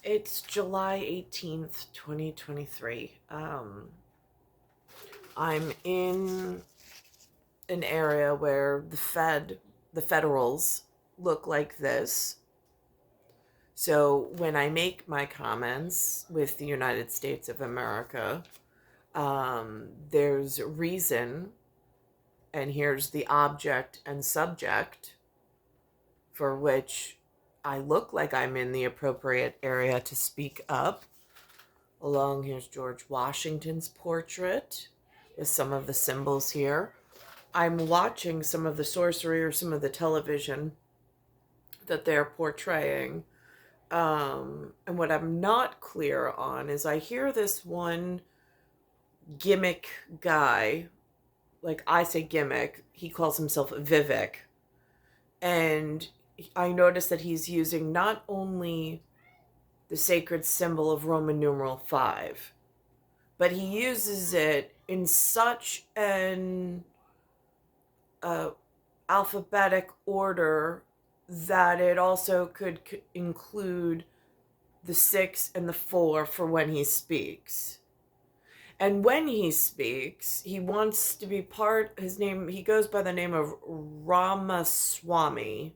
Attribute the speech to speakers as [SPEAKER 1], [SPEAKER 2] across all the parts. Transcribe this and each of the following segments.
[SPEAKER 1] It's July 18th, 2023. I'm in an area where the federals look like this. So when I make my comments with the United States of America, there's reason, and here's the object and subject for which I look like I'm in the appropriate area to speak up. Along here's George Washington's portrait with some of the symbols here. I'm watching some of the sorcery or some of the television that they're portraying. And what I'm not clear on is I hear this one gimmick guy, like I say gimmick, he calls himself Vivek. And I notice that he's using not only the sacred symbol of Roman numeral 5, but he uses it in such an alphabetic order that it also could include the 6 and the 4 for when he speaks. And when he speaks, he wants to be he goes by the name of Ramaswamy.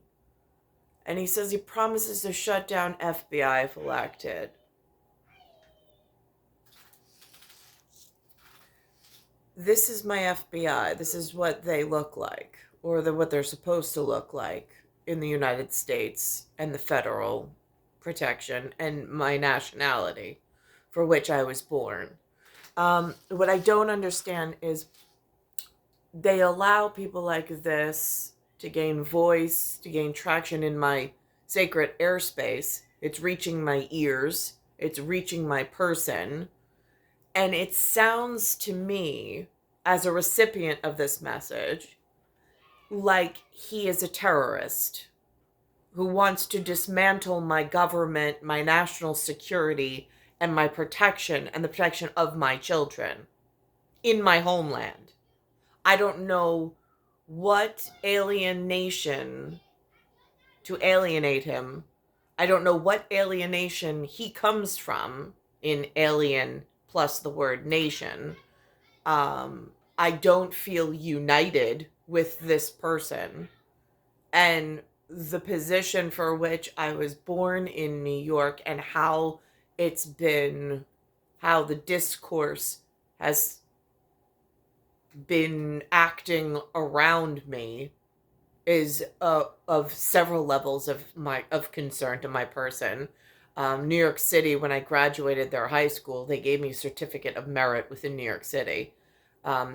[SPEAKER 1] And he says he promises to shut down FBI if elected. This is my FBI. This is what they look like, or what they're supposed to look like in the United States and the federal protection and my nationality for which I was born. What I don't understand is they allow people like this to gain voice, to gain traction in my sacred airspace. It's reaching my ears. It's reaching my person. And it sounds to me, as a recipient of this message, like he is a terrorist who wants to dismantle my government, my national security, and my protection and the protection of my children in my homeland. I don't know what alien nation to alienate him. I don't know what alienation he comes from in alien plus the word nation. I don't feel united with this person. And the position for which I was born in New York and how the discourse has been acting around me is of several levels of concern to my person. New York City, when I graduated their high school, they gave me a certificate of merit within New York City.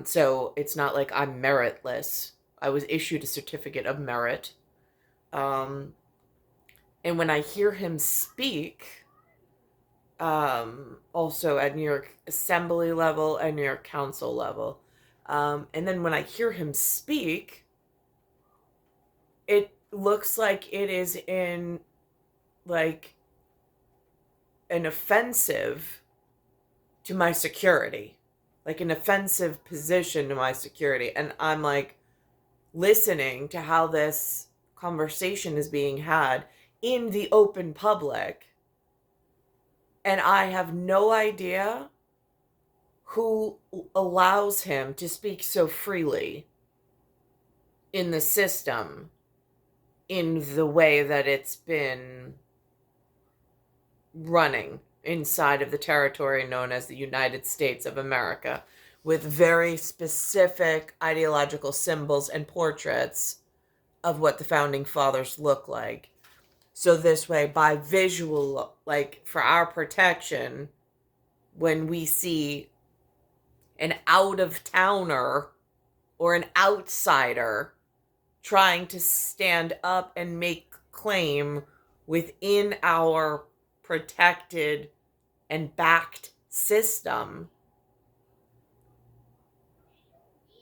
[SPEAKER 1] So it's not like I'm meritless. I was issued a certificate of merit. And when I hear him speak, also at New York Assembly level and New York Council level, and then when I hear him speak, it looks like it is in like an offensive to my security, like an offensive position to my security. And I'm like listening to how this conversation is being had in the open public. And I have no idea who allows him to speak so freely in the system in the way that it's been running inside of the territory known as the United States of America, with very specific ideological symbols and portraits of what the founding fathers look like. So this way, by visual, like for our protection, when we see an out-of-towner or an outsider trying to stand up and make claim within our protected and backed system,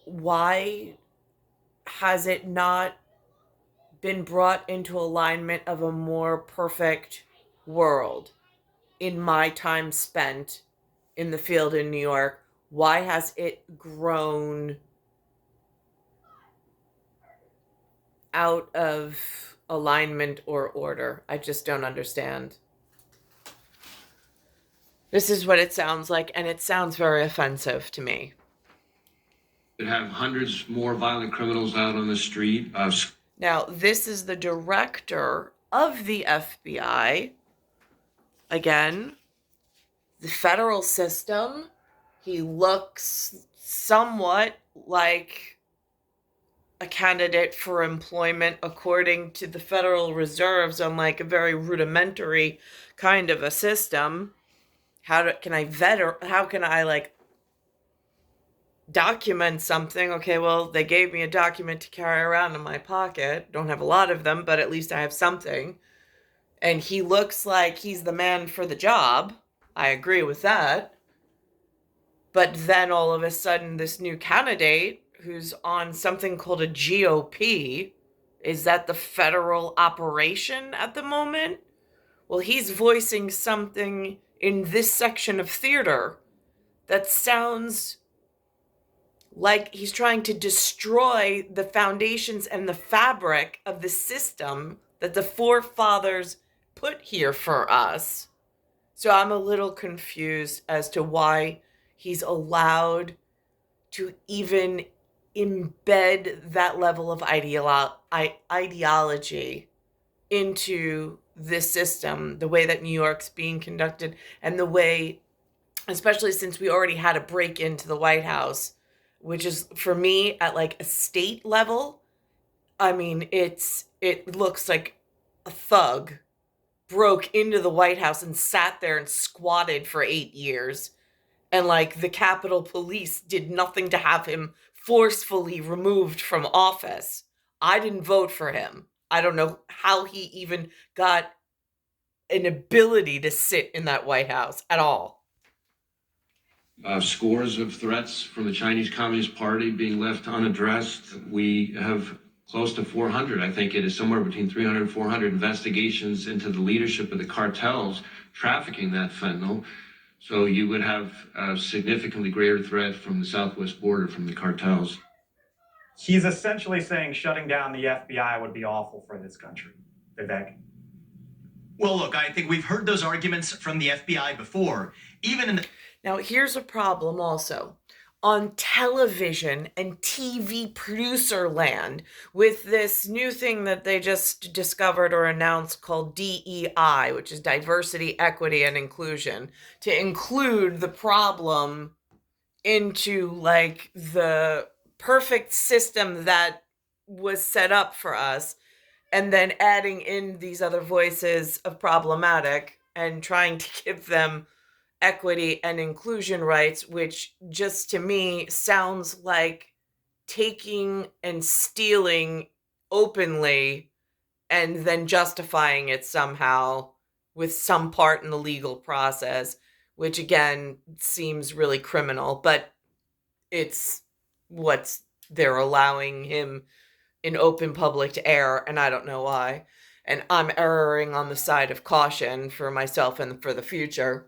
[SPEAKER 1] why has it not been brought into alignment of a more perfect world in my time spent in the field in New York? Why has it grown out of alignment or order? I just don't understand. This is what it sounds like, and it sounds very offensive to me.
[SPEAKER 2] That have hundreds more violent criminals out on the street.
[SPEAKER 1] Now, this is the director of the FBI. Again, the federal system. He looks somewhat like a candidate for employment according to the Federal Reserves on like a very rudimentary kind of a system. Can I vet, or how can I like document something? Okay, well, they gave me a document to carry around in my pocket. Don't have a lot of them, but at least I have something. And he looks like he's the man for the job. I agree with that. But then all of a sudden, this new candidate who's on something called a GOP, is that the federal operation at the moment? Well, he's voicing something in this section of theater that sounds like he's trying to destroy the foundations and the fabric of the system that the forefathers put here for us. So I'm a little confused as to why he's allowed to even embed that level of ideology into this system, the way that New York's being conducted, and the way, especially since we already had a break into the White House, which is, for me, at like a state level, I mean, it looks like a thug broke into the White House and sat there and squatted for 8 years. And like the Capitol Police did nothing to have him forcefully removed from office. I didn't vote for him. I don't know how he even got an ability to sit in that White House at all.
[SPEAKER 2] Scores of threats from the Chinese Communist Party being left unaddressed. We have close to 400, I think it is somewhere between 300 and 400 investigations into the leadership of the cartels trafficking that fentanyl. So you would have a significantly greater threat from the southwest border from the cartels.
[SPEAKER 3] He's essentially saying shutting down the FBI would be awful for this country. Vivek?
[SPEAKER 4] Well, look, I think we've heard those arguments from the FBI before. Even in the
[SPEAKER 1] Now, here's a problem also. On television and TV producer land, with this new thing that they just discovered or announced called DEI, which is diversity, equity, and inclusion, to include the problem into like the perfect system that was set up for us, and then adding in these other voices of problematic and trying to give them equity and inclusion rights, which just to me sounds like taking and stealing openly and then justifying it somehow with some part in the legal process, which again seems really criminal, but it's what they're allowing him in open public to air, and I don't know why. And I'm erring on the side of caution for myself and for the future.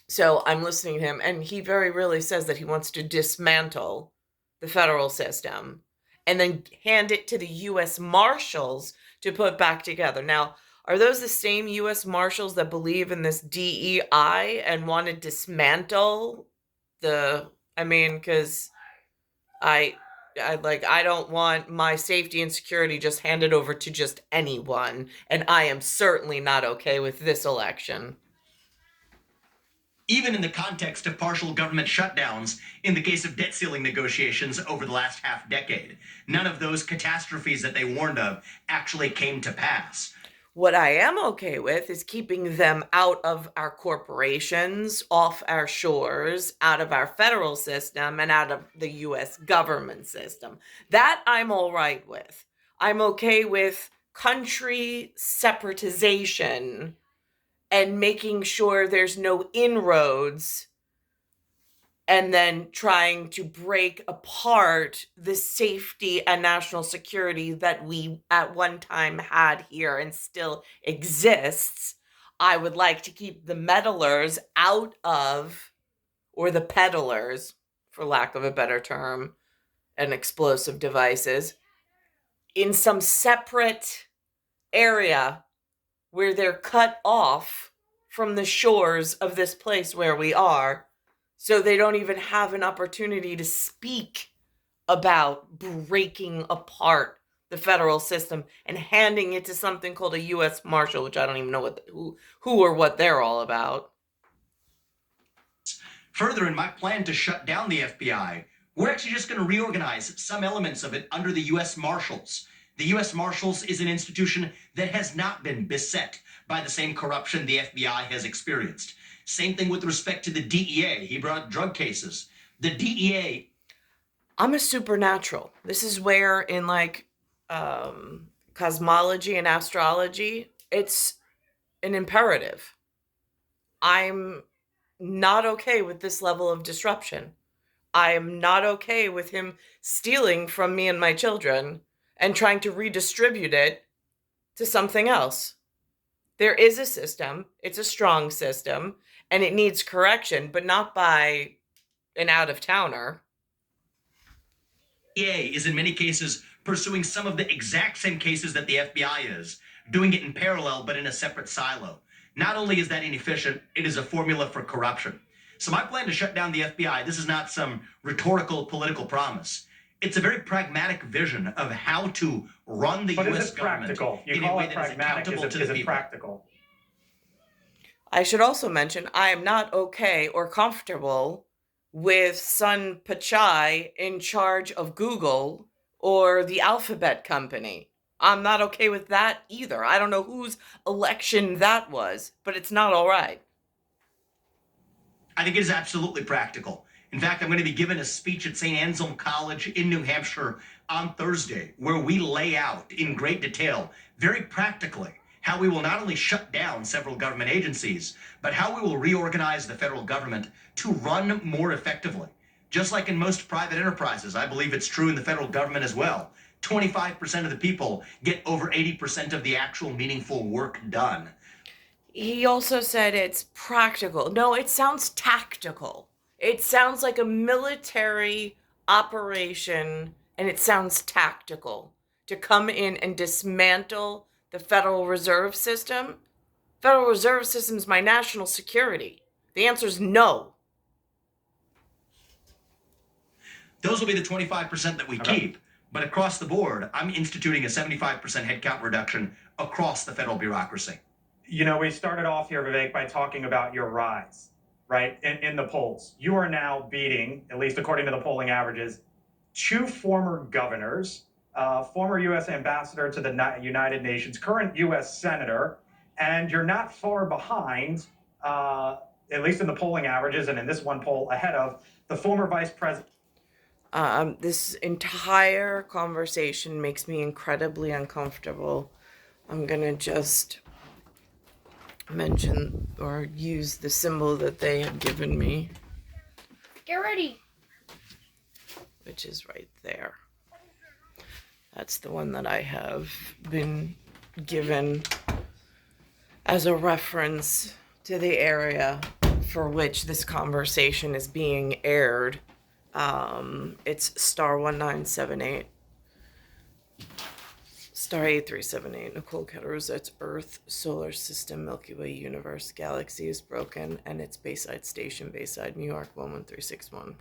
[SPEAKER 1] So I'm listening to him, and he very really says that he wants to dismantle the federal system and then hand it to the U.S. Marshals to put back together. Now, are those the same U.S. Marshals that believe in this DEI and want to dismantle because I don't want my safety and security just handed over to just anyone, and I am certainly not okay with this election.
[SPEAKER 4] even in the context of partial government shutdowns in the case of debt ceiling negotiations over the last half decade. None of those catastrophes that they warned of actually came to pass.
[SPEAKER 1] What I am okay with is keeping them out of our corporations, off our shores, out of our federal system, and out of the U.S. government system. That I'm all right with. I'm okay with country separatization and making sure there's no inroads, and then trying to break apart the safety and national security that we at one time had here and still exists. I would like to keep the meddlers out of, or the peddlers, for lack of a better term, and explosive devices, in some separate area where they're cut off from the shores of this place where we are, so they don't even have an opportunity to speak about breaking apart the federal system and handing it to something called a U.S. Marshal, which I don't even know who or what they're all about.
[SPEAKER 4] Further, in my plan to shut down the FBI, we're actually just going to reorganize some elements of it under the U.S. Marshals. The U.S. Marshals is an institution that has not been beset by the same corruption the FBI has experienced. Same thing with respect to the DEA. He brought up drug cases. The DEA.
[SPEAKER 1] I'm a supernatural. This is where in like cosmology and astrology, it's an imperative. I'm not okay with this level of disruption. I am not okay with him stealing from me and my children and trying to redistribute it to something else. There is a system, it's a strong system, and it needs correction, but not by an out-of-towner.
[SPEAKER 4] DEA is in many cases pursuing some of the exact same cases that the FBI is, doing it in parallel but in a separate silo. Not only is that inefficient, it is a formula for corruption. So my plan to shut down the FBI, this is not some rhetorical political promise. It's a very pragmatic vision of how to run the U.S. government in a way that is accountable to the people.
[SPEAKER 3] Practical?
[SPEAKER 1] I should also mention I am not okay or comfortable with Sun Pichai in charge of Google or the Alphabet Company. I'm not okay with that either. I don't know whose election that was, but it's not all right.
[SPEAKER 4] I think it is absolutely practical. In fact, I'm going to be giving a speech at St. Anselm College in New Hampshire on Thursday, where we lay out in great detail, very practically, how we will not only shut down several government agencies, but how we will reorganize the federal government to run more effectively. Just like in most private enterprises, I believe it's true in the federal government as well. 25% of the people get over 80% of the actual meaningful work done.
[SPEAKER 1] He also said it's practical. No, it sounds tactical. It sounds like a military operation, and it sounds tactical to come in and dismantle the Federal Reserve System. Federal Reserve System is my national security. The answer is no.
[SPEAKER 4] Those will be the 25% that we keep. But across the board, I'm instituting a 75% headcount reduction across the federal bureaucracy.
[SPEAKER 3] You know, we started off here, Vivek, by talking about your rise, right, in the polls. You are now beating, at least according to the polling averages, 2 former governors, former U.S. ambassador to the United Nations, current U.S. senator, and you're not far behind, at least in the polling averages and in this one poll, ahead of the former vice president.
[SPEAKER 1] This entire conversation makes me incredibly uncomfortable. I'm gonna just mention or use the symbol that they have given me.
[SPEAKER 5] Get ready.
[SPEAKER 1] Which is right there. That's the one that I have been given as a reference to the area for which this conversation is being aired. It's star 1978. Star 8378, Nicole, Cattaruzza, it's Earth, Solar System, Milky Way, Universe, Galaxy is broken, and it's Bayside Station, Bayside, New York, 11361.